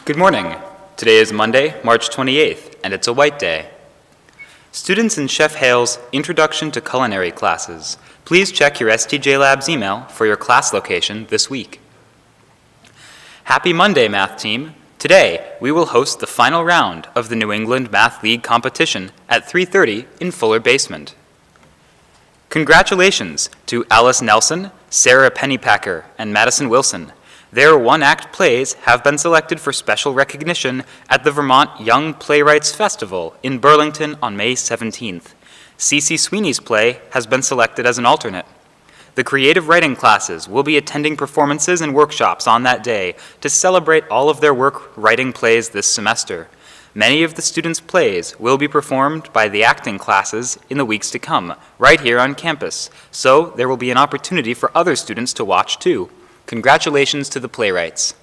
Good morning. Today is Monday, March 28th, and it's a white day. Students in Chef Hale's Introduction to Culinary classes, please check your STJ Labs email for your class location this week. Happy Monday, math team. Today, we will host the final round of the New England Math League competition at 3:30 in Fuller Basement. Congratulations to Alice Nelson, Sarah Pennypacker, and Madison Wilson. Their one-act plays have been selected for special recognition at the Vermont Young Playwrights Festival in Burlington on May 17th. C.C. Sweeney's play has been selected as an alternate. The creative writing classes will be attending performances and workshops on that day to celebrate all of their work writing plays this semester. Many of the students' plays will be performed by the acting classes in the weeks to come, right here on campus, so there will be an opportunity for other students to watch too. Congratulations to the playwrights.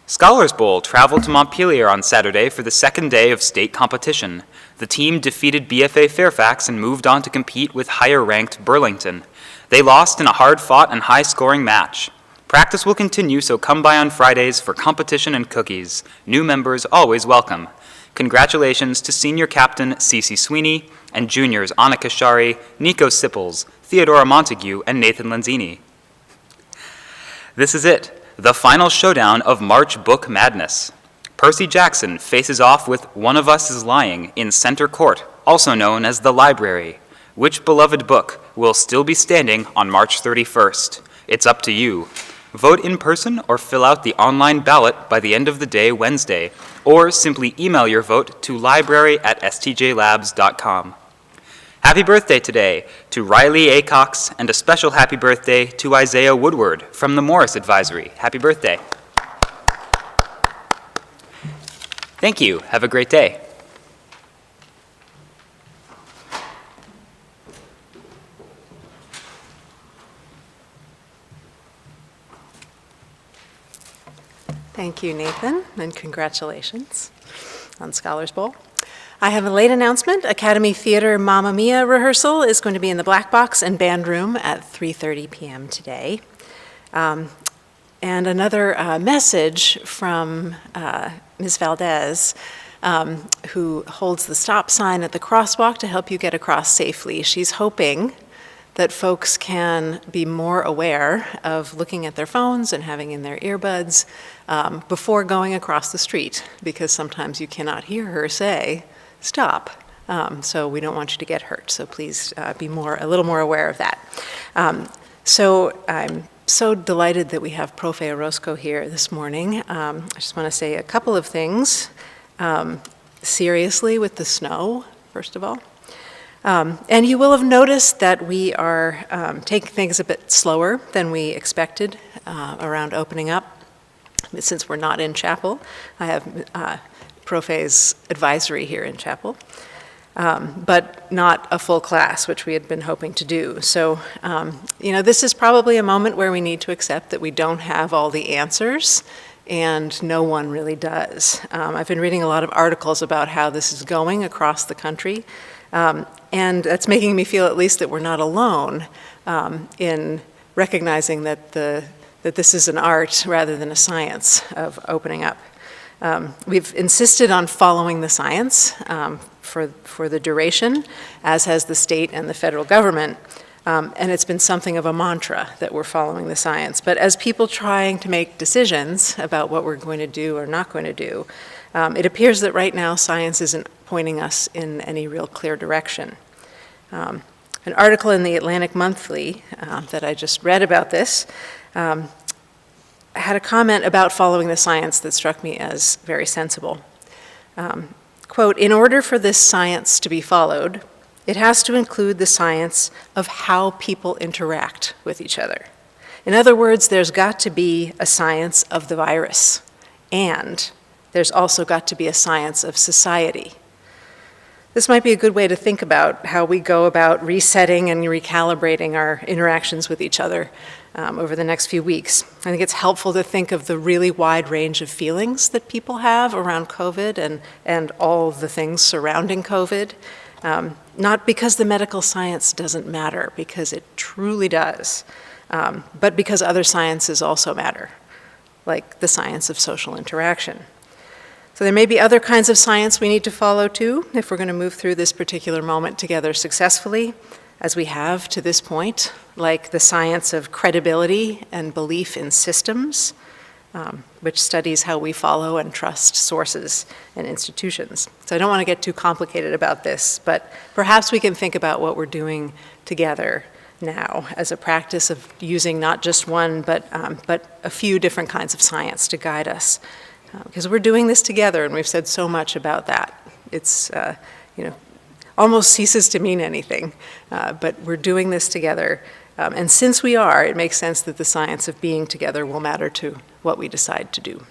Scholars Bowl traveled to Montpelier on Saturday for the second day of state competition. The team defeated BFA Fairfax and moved on to compete with higher-ranked Burlington. They lost in a hard-fought and high-scoring match. Practice will continue, so come by on Fridays for competition and cookies. New members always welcome. Congratulations to senior captain C.C. Sweeney and juniors Annika Shari, Nico Sipples, Theodora Montague, and Nathan Lanzini. This is it, the final showdown of March Book Madness. Percy Jackson faces off with One of Us is Lying in Center Court, also known as the Library. Which beloved book will still be standing on March 31st? It's up to you. Vote in person or fill out the online ballot by the end of the day Wednesday, or simply email your vote to library@stjlabs.com. Happy birthday today to Riley Acox, and a special happy birthday to Isaiah Woodward from the Morris Advisory. Happy birthday. Thank you. Have a great day. Thank you, Nathan, and congratulations on Scholars Bowl. I have a late announcement. Academy Theater Mamma Mia rehearsal is going to be in the Black Box and Band Room at 3:30 p.m. today. And another message from Ms. Valdez, who holds the stop sign at the crosswalk to help you get across safely. She's hoping that folks can be more aware of looking at their phones and having in their earbuds before going across the street, because sometimes you cannot hear her say, stop. So we don't want you to get hurt. So please be a little more aware of that. So I'm so delighted that we have Profe Orozco here this morning. I just want to say a couple of things. Seriously with the snow, first of all. And you will have noticed that we are taking things a bit slower than we expected around opening up. Since we're not in chapel, I have Profe's advisory here in chapel, but not a full class, which we had been hoping to do. So, this is probably a moment where we need to accept that we don't have all the answers, and no one really does. I've been reading a lot of articles about how this is going across the country, and that's making me feel at least that we're not alone in recognizing that this is an art rather than a science of opening up. We've insisted on following the science for the duration, as has the state and the federal government, and it's been something of a mantra that we're following the science. But as people trying to make decisions about what we're going to do or not going to do, it appears that right now science isn't pointing us in any real clear direction. An article in the Atlantic Monthly that I just read about this had a comment about following the science that struck me as very sensible. Quote, "In order for this science to be followed, it has to include the science of how people interact with each other. In other words, there's got to be a science of the virus, and there's also got to be a science of society." This might be a good way to think about how we go about resetting and recalibrating our interactions with each other over the next few weeks. I think it's helpful to think of the really wide range of feelings that people have around COVID and all the things surrounding COVID, not because the medical science doesn't matter, because it truly does, but because other sciences also matter, like the science of social interaction. So there may be other kinds of science we need to follow too, if we're going to move through this particular moment together successfully, as we have to this point, like the science of credibility and belief in systems, which studies how we follow and trust sources and institutions. So I don't want to get too complicated about this, but perhaps we can think about what we're doing together now as a practice of using not just one, but a few different kinds of science to guide us. Because we're doing this together, and we've said so much about that. It's, almost ceases to mean anything, but we're doing this together. And since we are, it makes sense that the science of being together will matter to what we decide to do.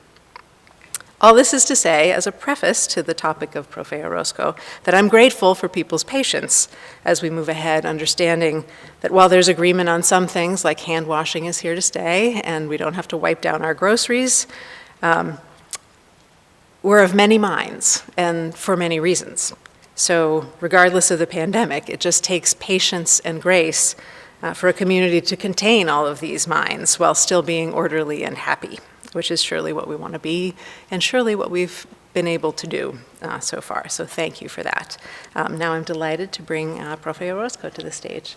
All this is to say, as a preface to the topic of Profe Orozco, that I'm grateful for people's patience as we move ahead, understanding that while there's agreement on some things, like hand washing is here to stay, and we don't have to wipe down our groceries, we're of many minds, and for many reasons. So regardless of the pandemic, it just takes patience and grace for a community to contain all of these minds while still being orderly and happy, which is surely what we want to be, and surely what we've been able to do so far. So thank you for that. Now I'm delighted to bring Profe Orozco to the stage.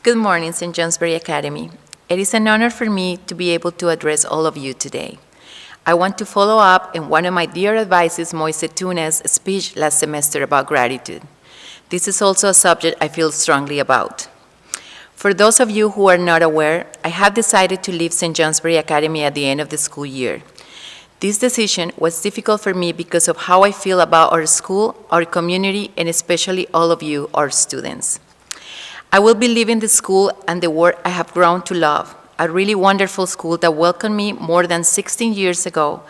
Good morning, St. Johnsbury Academy. It is an honor for me to be able to address all of you today. I want to follow up on one of my dear advisors, Moise Tune's speech last semester about gratitude. This is also a subject I feel strongly about. For those of you who are not aware, I have decided to leave St. Johnsbury Academy at the end of the school year. This decision was difficult for me because of how I feel about our school, our community, and especially all of you, our students. I will be leaving the school and the work I have grown to love, a really wonderful school that welcomed me more than 16 years ago,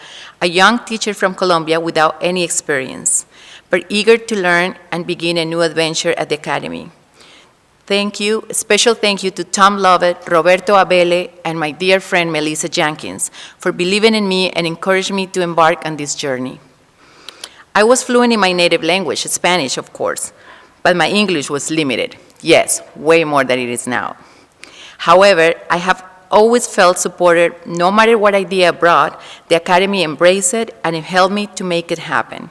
a young teacher from Colombia without any experience, but eager to learn and begin a new adventure at the Academy. Thank you, special thank you to Tom Lovett, Roberto Abele, and my dear friend Melissa Jenkins for believing in me and encouraging me to embark on this journey. I was fluent in my native language, Spanish, of course, but my English was limited. Yes, way more than it is now. However, I have always felt supported. No matter what idea I brought, the Academy embraced it and it helped me to make it happen.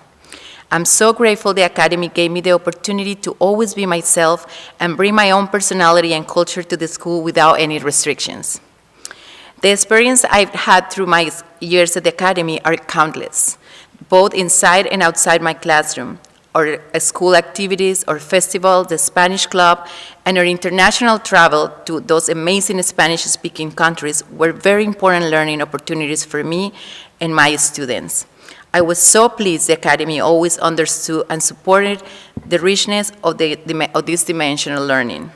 I'm so grateful the Academy gave me the opportunity to always be myself and bring my own personality and culture to the school without any restrictions. The experience I've had through my years at the Academy are countless, both inside and outside my classroom, our school activities, our festival, the Spanish Club, and our international travel to those amazing Spanish-speaking countries were very important learning opportunities for me and my students. I was so pleased the Academy always understood and supported the richness of this dimensional learning.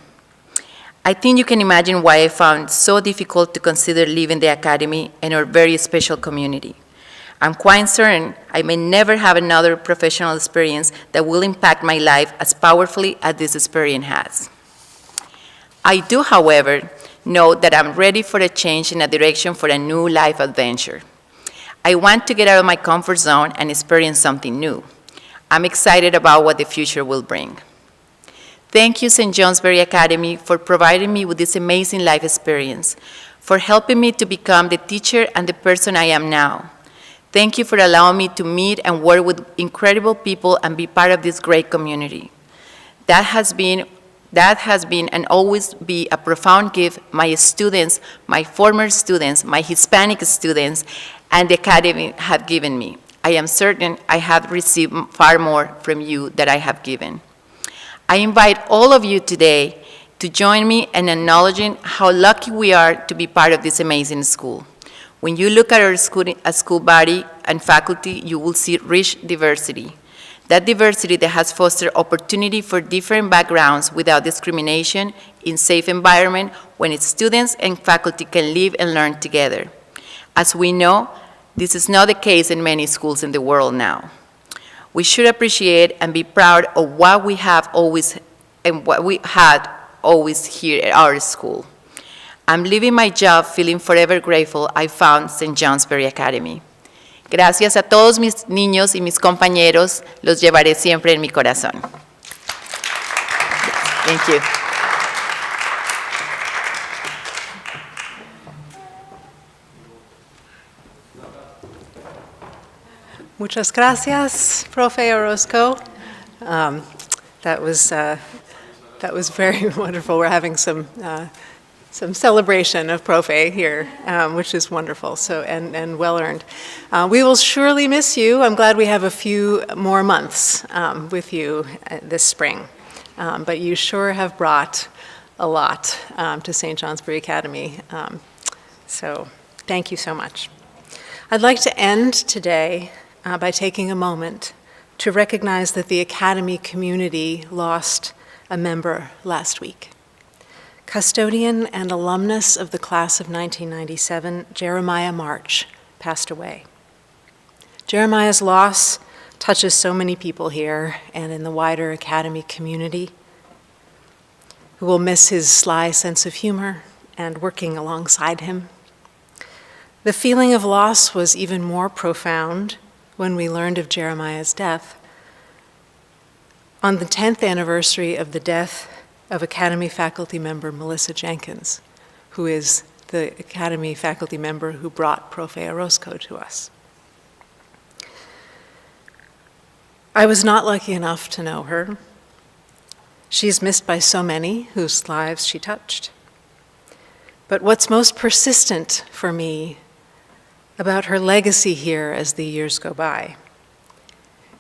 I think you can imagine why I found it so difficult to consider leaving the Academy and our very special community. I'm quite certain I may never have another professional experience that will impact my life as powerfully as this experience has. I do, however, know that I'm ready for a change in a direction for a new life adventure. I want to get out of my comfort zone and experience something new. I'm excited about what the future will bring. Thank you, St. Johnsbury Academy, for providing me with this amazing life experience, for helping me to become the teacher and the person I am now. Thank you for allowing me to meet and work with incredible people and be part of this great community. That has been and always be a profound gift my students, my former students, my Hispanic students, and the Academy have given me. I am certain I have received far more from you than I have given. I invite all of you today to join me in acknowledging how lucky we are to be part of this amazing school. When you look at our school body and faculty, you will see rich diversity. That diversity that has fostered opportunity for different backgrounds without discrimination in safe environment when its students and faculty can live and learn together. As we know, this is not the case in many schools in the world now. We should appreciate and be proud of what we have always and what we had always here at our school. I'm leaving my job feeling forever grateful I found St. Johnsbury Academy. Gracias a todos mis niños y mis compañeros, los llevaré siempre en mi corazón. Thank you. Muchas gracias, Profe Orozco. That was very wonderful. We're having some celebration of Profe here, which is wonderful. So and well earned. We will surely miss you. I'm glad we have a few more months with you this spring, but you sure have brought a lot to St. Johnsbury Academy. So thank you so much. I'd like to end today by taking a moment to recognize that the Academy community lost a member last week. Custodian and alumnus of the class of 1997, Jeremiah March, passed away. Jeremiah's loss touches so many people here and in the wider Academy community, who will miss his sly sense of humor and working alongside him. The feeling of loss was even more profound when we learned of Jeremiah's death on the 10th anniversary of the death of Academy faculty member Melissa Jenkins, who is the Academy faculty member who brought Profe Orozco to us. I was not lucky enough to know her. She's missed by so many whose lives she touched. But what's most persistent for me about her legacy here as the years go by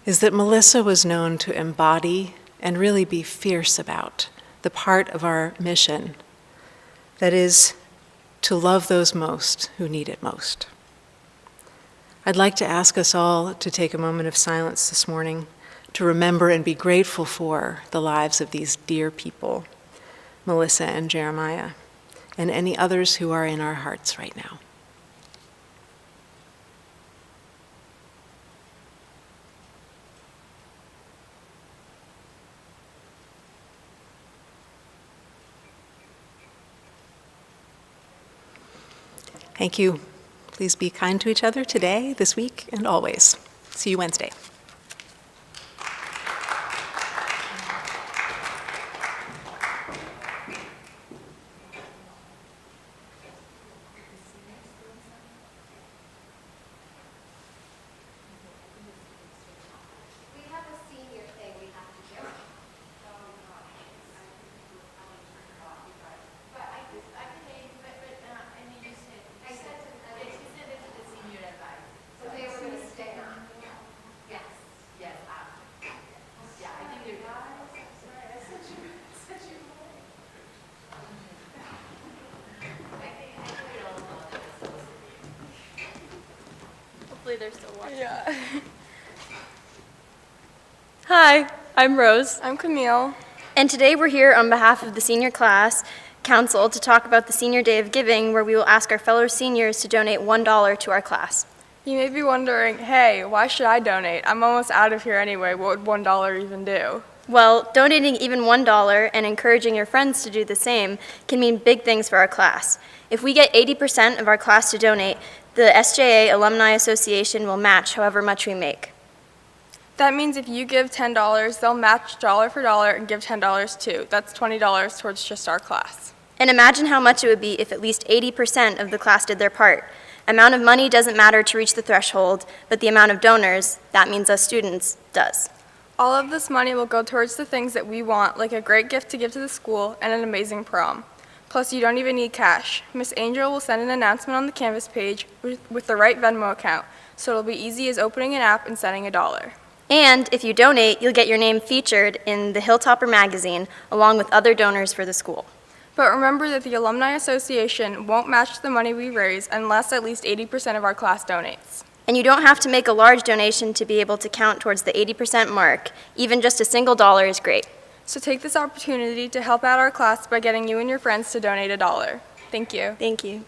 is that Melissa was known to embody and really be fierce about the part of our mission that is to love those most who need it most. I'd like to ask us all to take a moment of silence this morning to remember and be grateful for the lives of these dear people, Melissa and Jeremiah, and any others who are in our hearts right now. Thank you. Please be kind to each other today, this week, and always. See you Wednesday. Hopefully they're still watching. Yeah. Hi, I'm Rose. I'm Camille. And today we're here on behalf of the Senior Class Council to talk about the Senior Day of Giving, where we will ask our fellow seniors to donate $1 to our class. You may be wondering, hey, why should I donate? I'm almost out of here anyway. What would $1 even do? Well, donating even $1 and encouraging your friends to do the same can mean big things for our class. If we get 80% of our class to donate, the SJA Alumni Association will match however much we make. That means if you give $10, they'll match dollar for dollar and give $10 too. That's $20 towards just our class. And imagine how much it would be if at least 80% of the class did their part. Amount of money doesn't matter to reach the threshold, but the amount of donors, that means us students, does. All of this money will go towards the things that we want, like a great gift to give to the school and an amazing prom. Plus, you don't even need cash. Miss Angel will send an announcement on the Canvas page with the right Venmo account, so it'll be easy as opening an app and sending $1. And if you donate, you'll get your name featured in the Hilltopper magazine, along with other donors for the school. But remember that the Alumni Association won't match the money we raise unless at least 80% of our class donates. And you don't have to make a large donation to be able to count towards the 80% mark. Even just a single dollar is great. So take this opportunity to help out our class by getting you and your friends to donate $1. Thank you. Thank you.